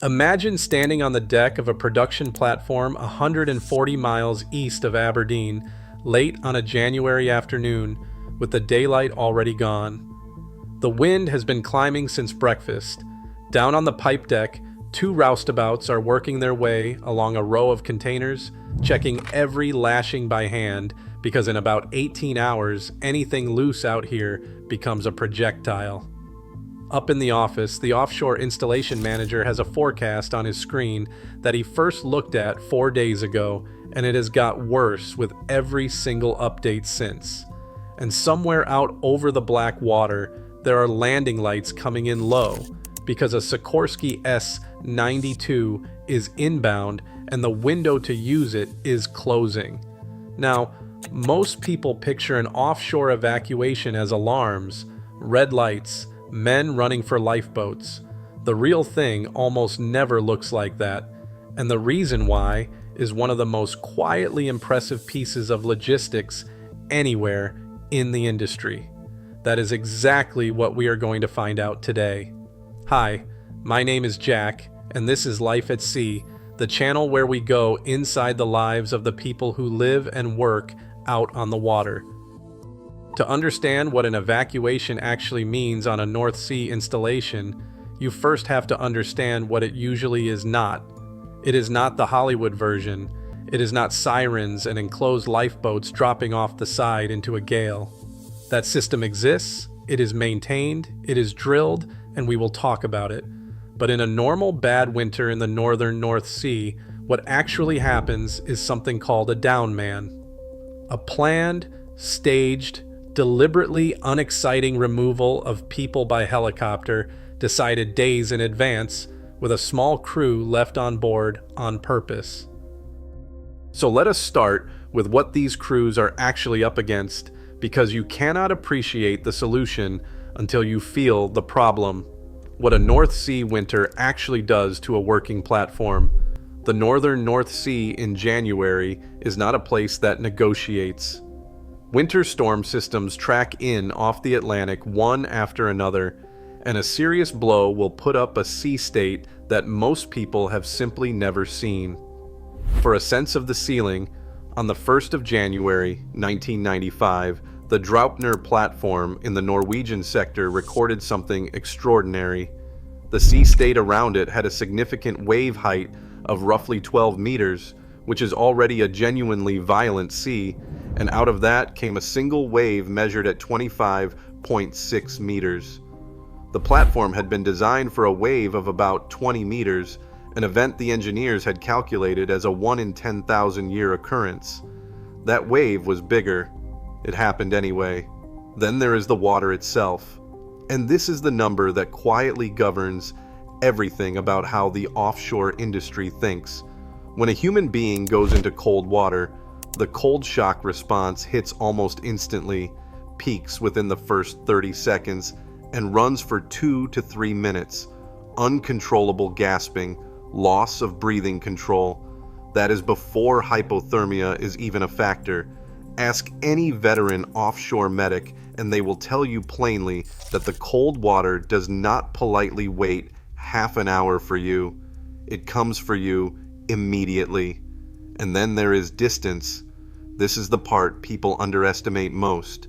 Imagine standing on the deck of a production platform 140 miles east of Aberdeen, late on a January afternoon, with the daylight already gone. The wind has been climbing since breakfast. Down on the pipe deck, two roustabouts are working their way along a row of containers, checking every lashing by hand, because in about 18 hours, anything loose out here becomes a projectile. Up in the office, the offshore installation manager has a forecast on his screen that he first looked at 4 days ago, and it has got worse with every single update since. And somewhere out over the black water, there are landing lights coming in low, because a Sikorsky S-92 is inbound and the window to use it is closing. Now, most people picture an offshore evacuation as alarms, red lights, men running for lifeboats. The real thing almost never looks like that, and the reason why is one of the most quietly impressive pieces of logistics anywhere in the industry. That is exactly what we are going to find out today. Hi, my name is Jack, and this is Life at Sea, the channel where we go inside the lives of the people who live and work out on the water. To understand what an evacuation actually means on a North Sea installation, you first have to understand what it usually is not. It is not the Hollywood version. It is not sirens and enclosed lifeboats dropping off the side into a gale. That system exists, it is maintained, it is drilled, and we will talk about it. But in a normal bad winter in the northern North Sea, what actually happens is something called a downman. A planned, staged, deliberately unexciting removal of people by helicopter decided days in advance, with a small crew left on board on purpose. So let us start with what these crews are actually up against, because you cannot appreciate the solution until you feel the problem. What a North Sea winter actually does to a working platform. The northern North Sea in January is not a place that negotiates. Winter storm systems track in off the Atlantic one after another, and a serious blow will put up a sea state that most people have simply never seen. For a sense of the ceiling, on the 1st of January, 1995, the Draupner platform in the Norwegian sector recorded something extraordinary. The sea state around it had a significant wave height of roughly 12 meters, which is already a genuinely violent sea, and out of that came a single wave measured at 25.6 meters. The platform had been designed for a wave of about 20 meters, an event the engineers had calculated as a 1 in 10,000 year occurrence. That wave was bigger. It happened anyway. Then there is the water itself. And this is the number that quietly governs everything about how the offshore industry thinks. When a human being goes into cold water, the cold shock response hits almost instantly, peaks within the first 30 seconds, and runs for 2 to 3 minutes. Uncontrollable gasping, loss of breathing control. That is before hypothermia is even a factor. Ask any veteran offshore medic, and they will tell you plainly that the cold water does not politely wait half an hour for you. It comes for you immediately. And then there is distance. This is the part people underestimate most.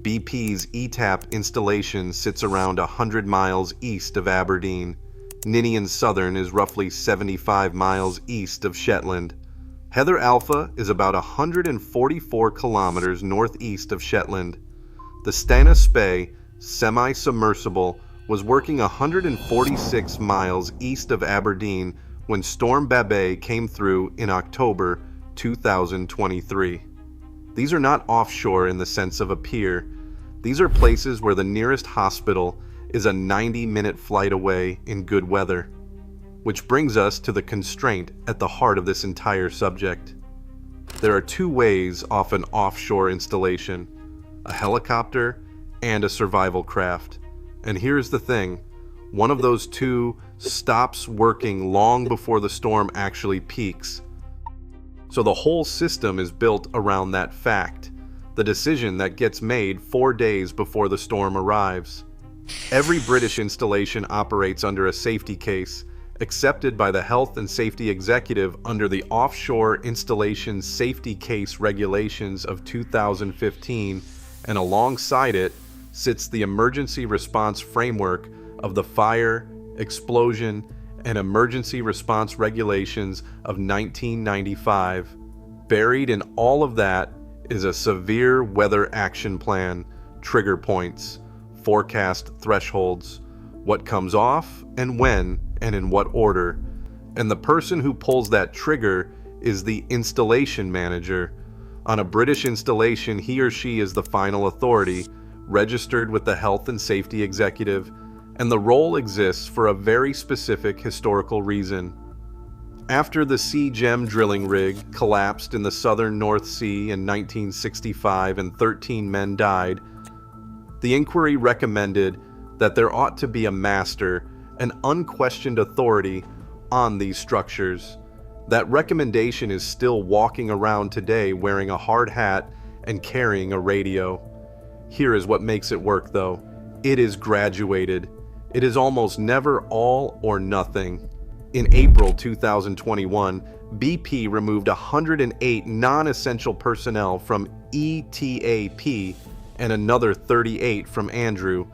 BP's ETAP installation sits around 100 miles east of Aberdeen. Ninian Southern is roughly 75 miles east of Shetland. Heather Alpha is about 144 kilometers northeast of Shetland. The Stena Spey semi-submersible was working 146 miles east of Aberdeen when Storm Babet came through in October 2023. These are not offshore in the sense of a pier. These are places where the nearest hospital is a 90-minute flight away in good weather. Which brings us to the constraint at the heart of this entire subject. There are two ways off an offshore installation: a helicopter and a survival craft. And here's the thing, one of those two stops working long before the storm actually peaks. So the whole system is built around that fact, the decision that gets made 4 days before the storm arrives. Every British installation operates under a safety case, accepted by the Health and Safety Executive under the Offshore Installation Safety Case Regulations of 2015, and alongside it sits the Emergency Response Framework of the Fire, Explosion, and Emergency Response Regulations of 1995. Buried in all of that is a severe weather action plan, trigger points, forecast thresholds, what comes off and when and in what order. And the person who pulls that trigger is the installation manager. On a British installation, he or she is the final authority, registered with the Health and Safety Executive, and the role exists for a very specific historical reason. After the Sea Gem drilling rig collapsed in the southern North Sea in 1965 and 13 men died, the inquiry recommended that there ought to be a master, an unquestioned authority on these structures. That recommendation is still walking around today wearing a hard hat and carrying a radio. Here is what makes it work though. It is graduated. It is almost never all or nothing. In April 2021, BP removed 108 non-essential personnel from ETAP and another 38 from Andrew.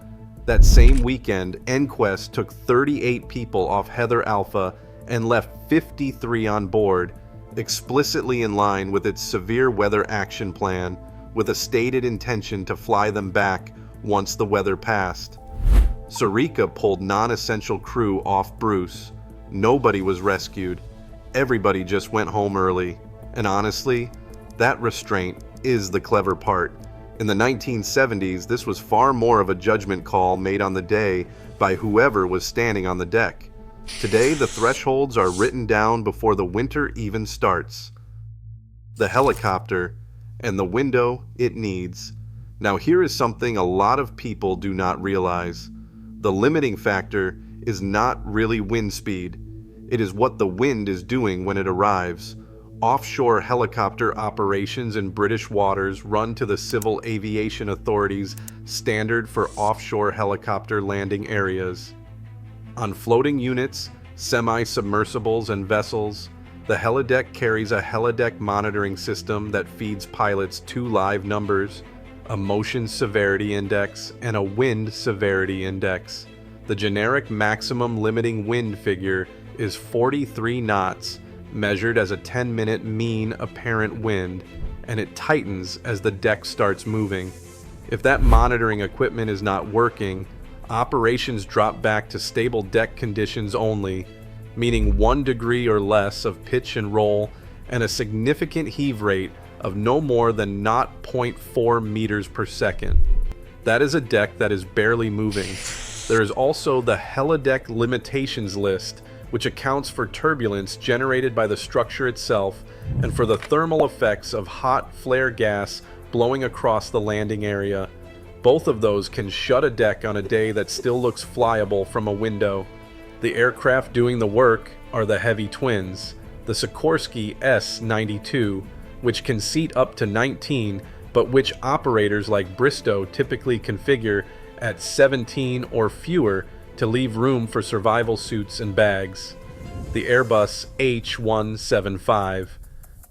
That same weekend, EnQuest took 38 people off Heather Alpha and left 53 on board, explicitly in line with its severe weather action plan, with a stated intention to fly them back once the weather passed. Sarika pulled non-essential crew off Bruce. Nobody was rescued. Everybody just went home early. And honestly, that restraint is the clever part. In the 1970s, this was far more of a judgment call made on the day by whoever was standing on the deck. Today, the thresholds are written down before the winter even starts. The helicopter and the window it needs. Now here is something a lot of people do not realize. The limiting factor is not really wind speed. It is what the wind is doing when it arrives. Offshore helicopter operations in British waters run to the Civil Aviation Authority's standard for offshore helicopter landing areas. On floating units, semi-submersibles, and vessels, the helideck carries a helideck monitoring system that feeds pilots 2 live numbers, a motion severity index, and a wind severity index. The generic maximum limiting wind figure is 43 knots, measured as a 10-minute mean apparent wind, and it tightens as the deck starts moving. If that monitoring equipment is not working, operations drop back to stable deck conditions only, meaning 1 degree or less of pitch and roll and a significant heave rate of no more than 0.4 meters per second. That is a deck that is barely moving. There is also the helideck limitations list, which accounts for turbulence generated by the structure itself and for the thermal effects of hot flare gas blowing across the landing area. Both of those can shut a deck on a day that still looks flyable from a window. The aircraft doing the work are the heavy twins, the Sikorsky S-92, which can seat up to 19, but which operators like Bristow typically configure at 17 or fewer to leave room for survival suits and bags. The Airbus H175.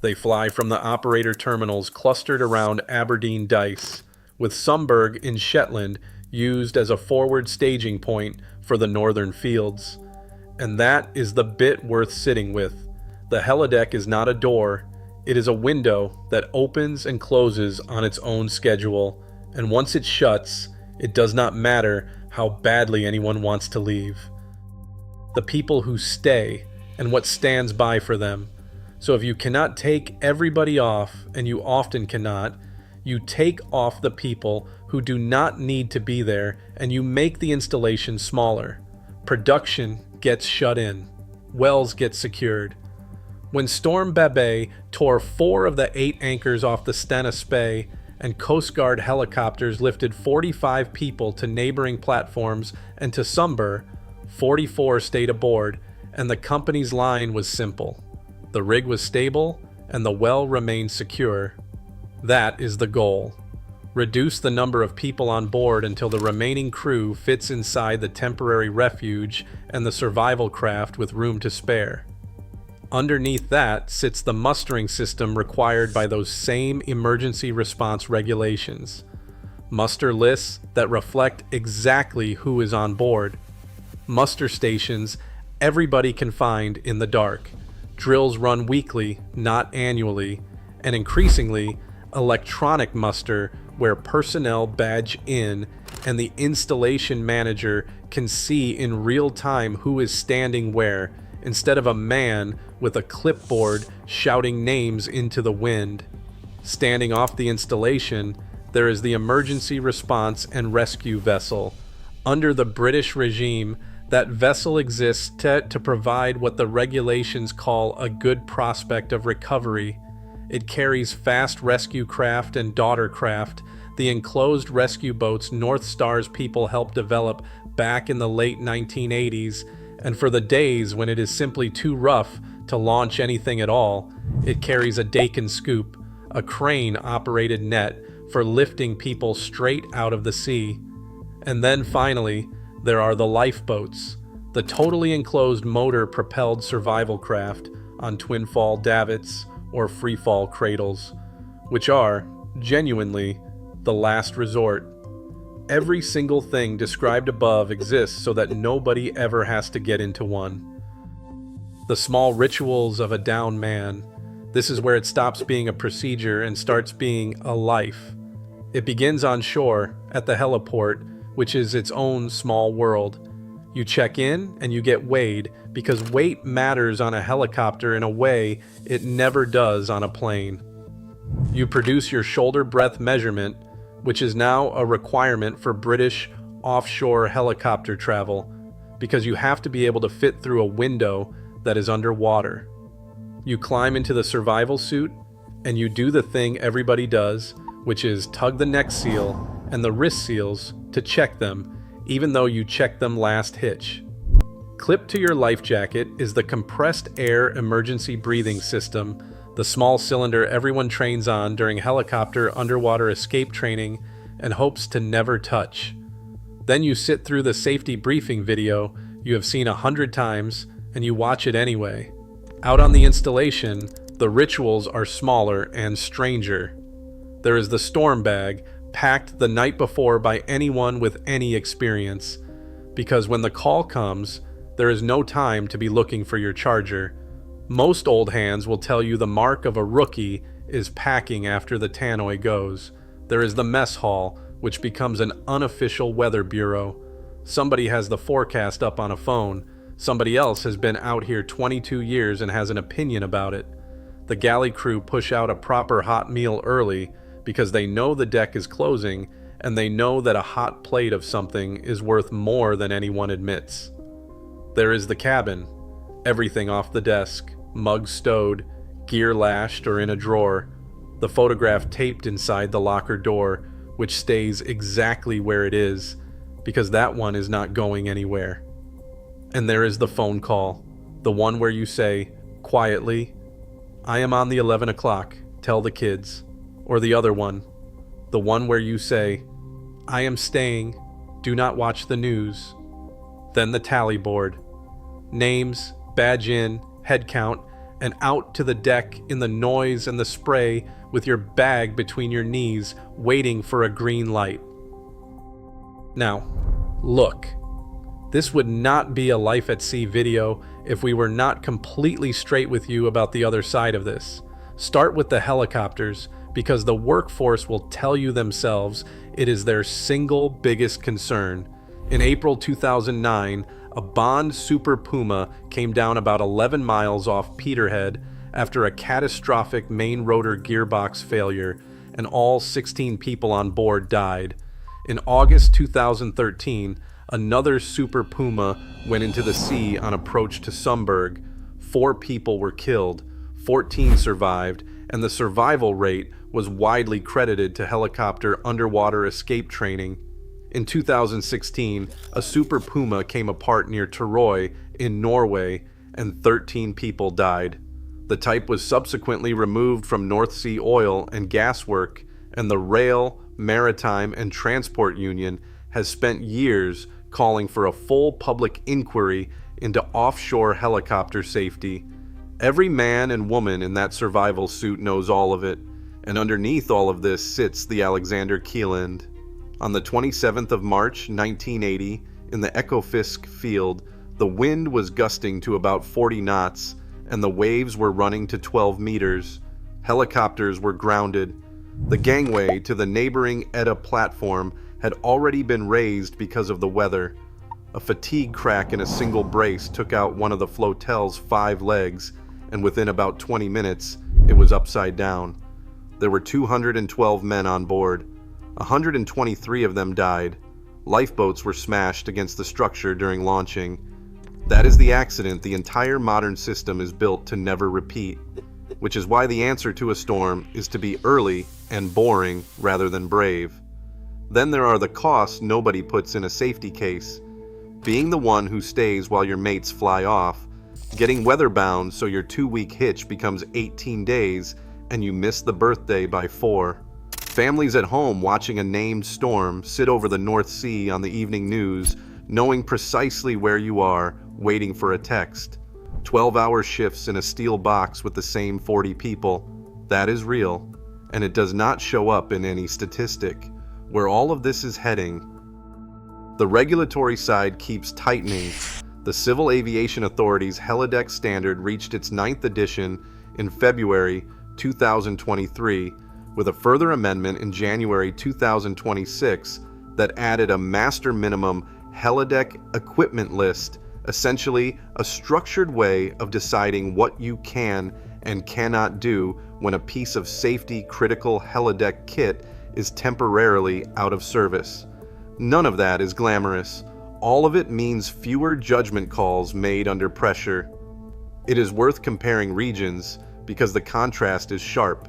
They fly from the operator terminals clustered around Aberdeen Dice, with Sumburgh in Shetland used as a forward staging point for the northern fields. And that is the bit worth sitting with. The helideck is not a door, it is a window that opens and closes on its own schedule, and once it shuts, it does not matter how badly anyone wants to leave. The people who stay and what stands by for them. So if you cannot take everybody off, and you often cannot, you take off the people who do not need to be there and you make the installation smaller. Production gets shut in. Wells get secured. When Storm Babet tore 4 of the 8 anchors off the Stena Spey and Coast Guard helicopters lifted 45 people to neighboring platforms and to Sumburgh, 44 stayed aboard, and the company's line was simple. The rig was stable and the well remained secure. That is the goal. Reduce the number of people on board until the remaining crew fits inside the temporary refuge and the survival craft with room to spare. Underneath that sits the mustering system required by those same emergency response regulations. Muster lists that reflect exactly who is on board. Muster stations everybody can find in the dark. Drills run weekly, not annually, and increasingly, electronic muster where personnel badge in and the installation manager can see in real time who is standing where, instead of a man with a clipboard shouting names into the wind. Standing off the installation, there is the emergency response and rescue vessel. Under the British regime, that vessel exists to provide what the regulations call a good prospect of recovery. It carries fast rescue craft and daughter craft, the enclosed rescue boats North Star's people helped develop back in the late 1980s, and for the days when it is simply too rough to launch anything at all, it carries a Dakin scoop, a crane-operated net for lifting people straight out of the sea. And then finally, there are the lifeboats, the totally enclosed motor-propelled survival craft on twin-fall davits or free-fall cradles, which are, genuinely, the last resort. Every single thing described above exists so that nobody ever has to get into one. The small rituals of a down man, this is where it stops being a procedure and starts being a life. It begins on shore, at the heliport, which is its own small world. You check in and you get weighed because weight matters on a helicopter in a way it never does on a plane. You produce your shoulder breadth measurement, which is now a requirement for British offshore helicopter travel, because you have to be able to fit through a window that is underwater. You climb into the survival suit, and you do the thing everybody does, which is tug the neck seal and the wrist seals to check them, even though you checked them last hitch. Clipped to your life jacket is the compressed air emergency breathing system, the small cylinder everyone trains on during helicopter underwater escape training and hopes to never touch. Then you sit through the safety briefing video you have seen 100 times and you watch it anyway. Out on the installation, the rituals are smaller and stranger. There is the storm bag, packed the night before by anyone with any experience, because when the call comes, there is no time to be looking for your charger. Most old hands will tell you the mark of a rookie is packing after the tannoy goes. There is the mess hall, which becomes an unofficial weather bureau. Somebody has the forecast up on a phone. Somebody else has been out here 22 years and has an opinion about it. The galley crew push out a proper hot meal early because they know the deck is closing and they know that a hot plate of something is worth more than anyone admits. There is the cabin. Everything off the desk, mugs stowed, gear lashed or in a drawer, the photograph taped inside the locker door, which stays exactly where it is, because that one is not going anywhere. And there is the phone call, the one where you say, quietly, "I am on the 11 o'clock, tell the kids." Or the other one, the one where you say, "I am staying, do not watch the news." Then the tally board. Names, badge in, head count, and out to the deck in the noise and the spray with your bag between your knees, waiting for a green light. Now, look. This would not be a Life at Sea video if we were not completely straight with you about the other side of this. Start with the helicopters, because the workforce will tell you themselves it is their single biggest concern. In April 2009, a Bond Super Puma came down about 11 miles off Peterhead after a catastrophic main rotor gearbox failure, and all 16 people on board died. In August 2013, another Super Puma went into the sea on approach to Sumburg. 4 people were killed, 14 survived, and the survival rate was widely credited to helicopter underwater escape training. In 2016, a Super Puma came apart near Troy in Norway, and 13 people died. The type was subsequently removed from North Sea oil and gas work, and the rail, Maritime, and Transport Union has spent years calling for a full public inquiry into offshore helicopter safety. Every man and woman in that survival suit knows all of it, and underneath all of this sits the Alexander Keeland. On the 27th of March, 1980, in the Ekofisk field, the wind was gusting to about 40 knots, and the waves were running to 12 meters. Helicopters were grounded. The gangway to the neighboring Edda platform had already been raised because of the weather. A fatigue crack in a single brace took out one of the flotel's 5 legs, and within about 20 minutes, it was upside down. There were 212 men on board. 123 of them died. Lifeboats were smashed against the structure during launching. That is the accident the entire modern system is built to never repeat, which is why the answer to a storm is to be early and boring rather than brave. Then there are the costs nobody puts in a safety case. Being the one who stays while your mates fly off, getting weatherbound so your 2-week hitch becomes 18 days and you miss the birthday by 4. Families at home watching a named storm sit over the North Sea on the evening news, knowing precisely where you are, waiting for a text. 12-hour shifts in a steel box with the same 40 people. That is real, and it does not show up in any statistic. Where all of this is heading, the regulatory side keeps tightening. The Civil Aviation Authority's Helideck Standard reached its 9th edition in February 2023, with a further amendment in January 2026 that added a master minimum helideck equipment list, essentially a structured way of deciding what you can and cannot do when a piece of safety critical helideck kit is temporarily out of service. None of that is glamorous. All of it means fewer judgment calls made under pressure. It is worth comparing regions because the contrast is sharp.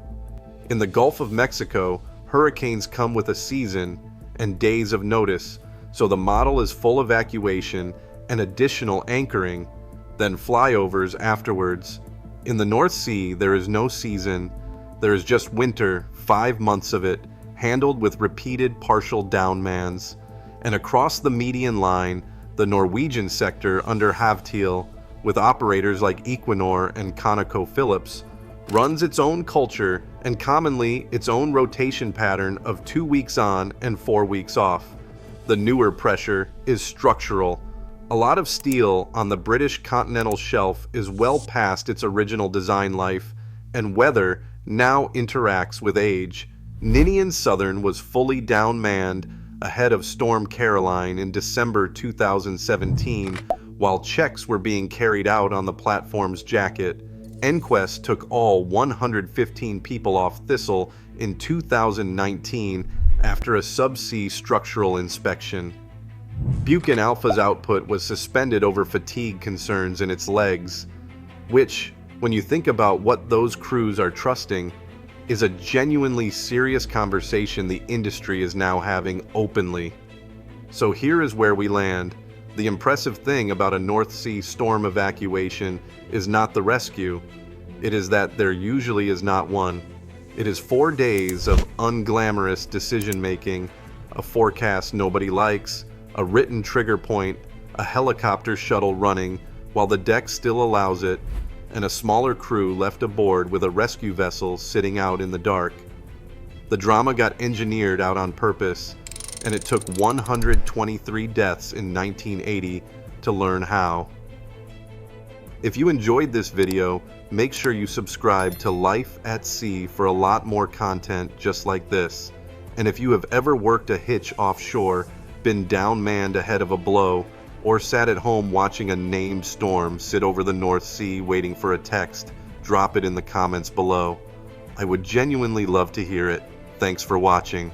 In the Gulf of Mexico, hurricanes come with a season and days of notice, so the model is full evacuation and additional anchoring, then flyovers afterwards. In the North Sea, there is no season. There is just winter, 5 months of it, handled with repeated partial downmans. And across the median line, the Norwegian sector under Havtil, with operators like Equinor and ConocoPhillips, runs its own culture and commonly its own rotation pattern of 2 weeks on and 4 weeks off. The newer pressure is structural. A lot of steel on the British continental shelf is well past its original design life, and weather now interacts with age. Ninian Southern was fully downmanned ahead of Storm Caroline in December 2017, while checks were being carried out on the platform's jacket. EnQuest took all 115 people off Thistle in 2019 after a subsea structural inspection. Buchan Alpha's output was suspended over fatigue concerns in its legs, which, when you think about what those crews are trusting, is a genuinely serious conversation the industry is now having openly. So here is where we land. The impressive thing about a North Sea storm evacuation is not the rescue. It is that there usually is not one. It is 4 days of unglamorous decision-making, a forecast nobody likes, a written trigger point, a helicopter shuttle running while the deck still allows it, and a smaller crew left aboard with a rescue vessel sitting out in the dark. The drama got engineered out on purpose, and it took 123 deaths in 1980 to learn how. If you enjoyed this video, make sure you subscribe to Life at Sea for a lot more content just like this. And if you have ever worked a hitch offshore, been downmanned ahead of a blow, or sat at home watching a named storm sit over the North Sea waiting for a text, drop it in the comments below. I would genuinely love to hear it. Thanks for watching.